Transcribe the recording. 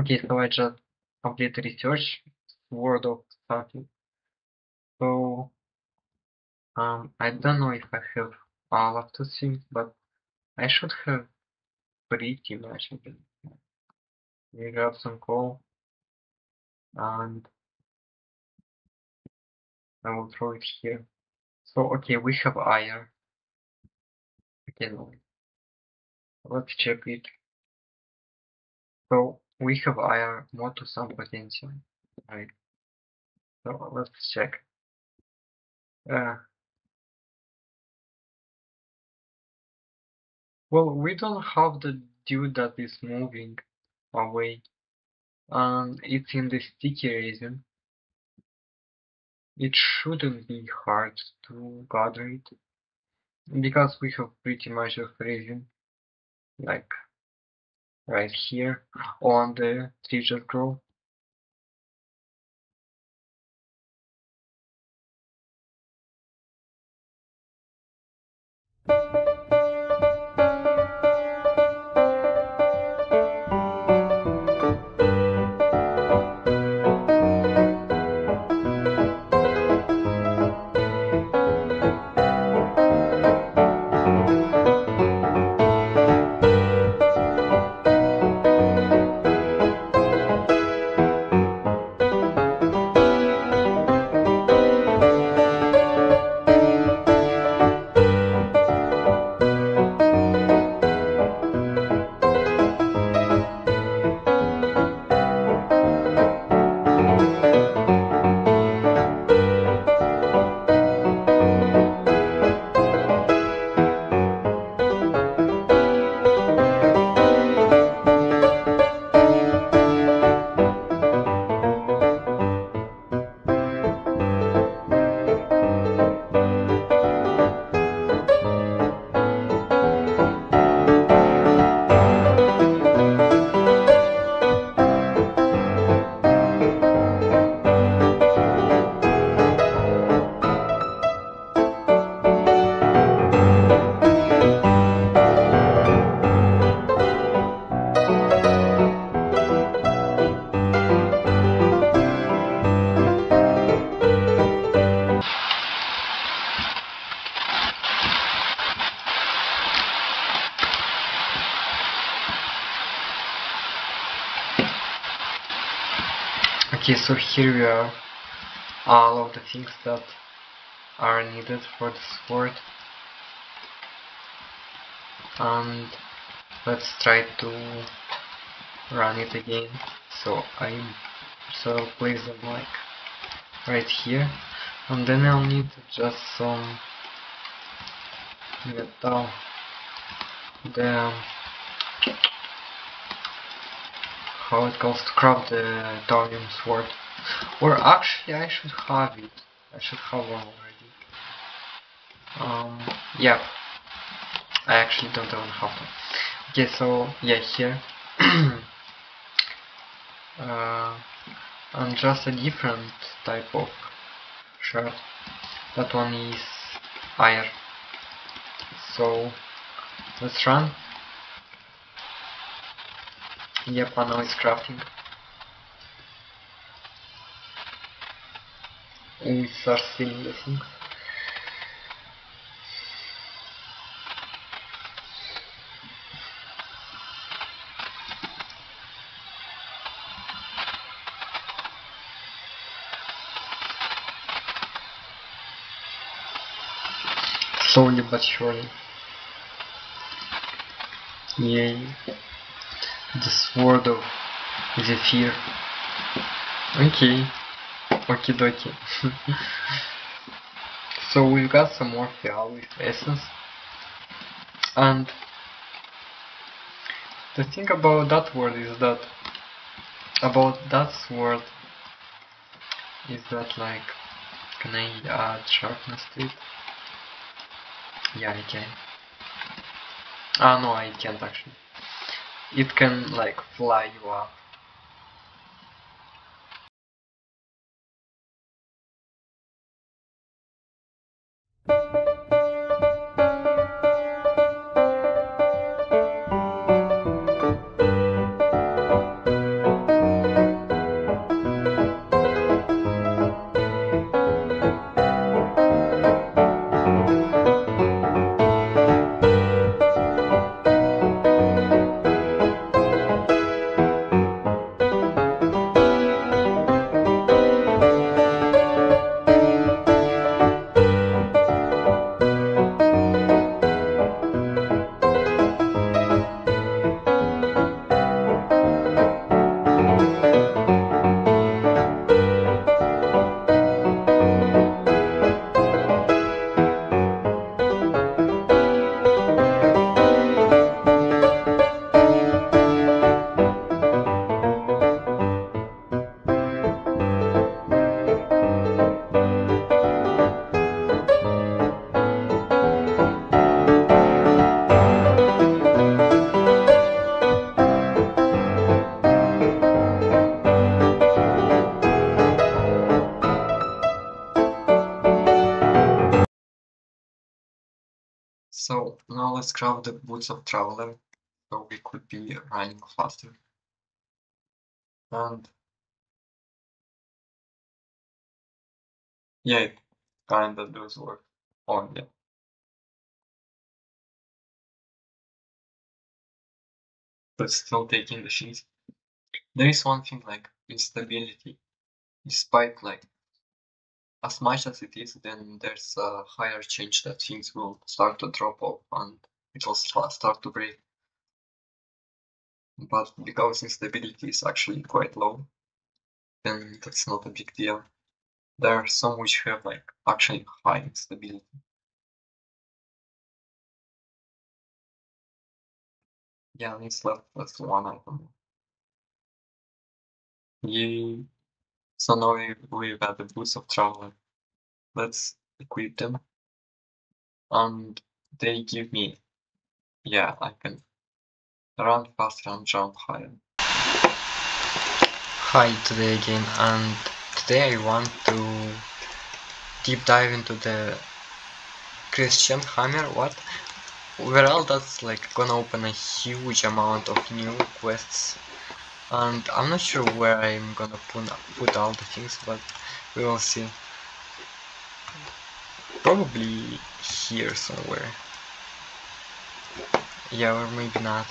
Okay, so I just complete research, word of something. So I don't know if I have all of the things, but I should have pretty much of it. We grab some coal and I will throw it here. So okay, we have iron. Okay, no, let's check it. So we have iron more to some potential. Right. So let's check. Uh, well, we don't have the dude that is moving away. And it's in the sticky resin. It shouldn't be hard to gather it because we have pretty much of resin, like right here on the treasure grove. Okay, so here we are, all of the things that are needed for the sword, and let's try to run it again. So I'll place them like right here, and then I'll need just some metal. The how it goes to craft the thorium sword, or actually I should have it. I should have one already. Yeah, I actually don't even have them. Okay, so yeah, here. uh, and just a different type of shirt. That one is iron. So let's run. Yep, I know it's crafting. We start seeing the things. Slowly but surely. Yay. The sword of Zephyr. Okay. Okie dokie. So we've got some more Fialith essence. And the thing about that word is that sword is that like, can I add sharpness to it? Yeah, I can. Ah no, I can't actually. It can like fly you up. So now let's grab the Boots of Traveler, so we could be running faster. And yeah, it kinda does work. Oh yeah. But still taking the sheet. There is one thing like instability. Despite like as much as it is, then there's a higher chance that things will start to drop off and it will start to break. But because instability is actually quite low, then that's not a big deal. There are some which have like actually high instability. Yeah, and it's left as one item. Yay. So now we've got the Boots of Traveler. Let's equip them. And they give me, yeah, I can run faster and jump higher. Hi today again, and today I want to deep dive into the Christian Hammer. What? Overall, that's like gonna open a huge amount of new quests, and I'm not sure where I'm gonna put all the things, but we will see. Probably here somewhere. Yeah, or maybe not.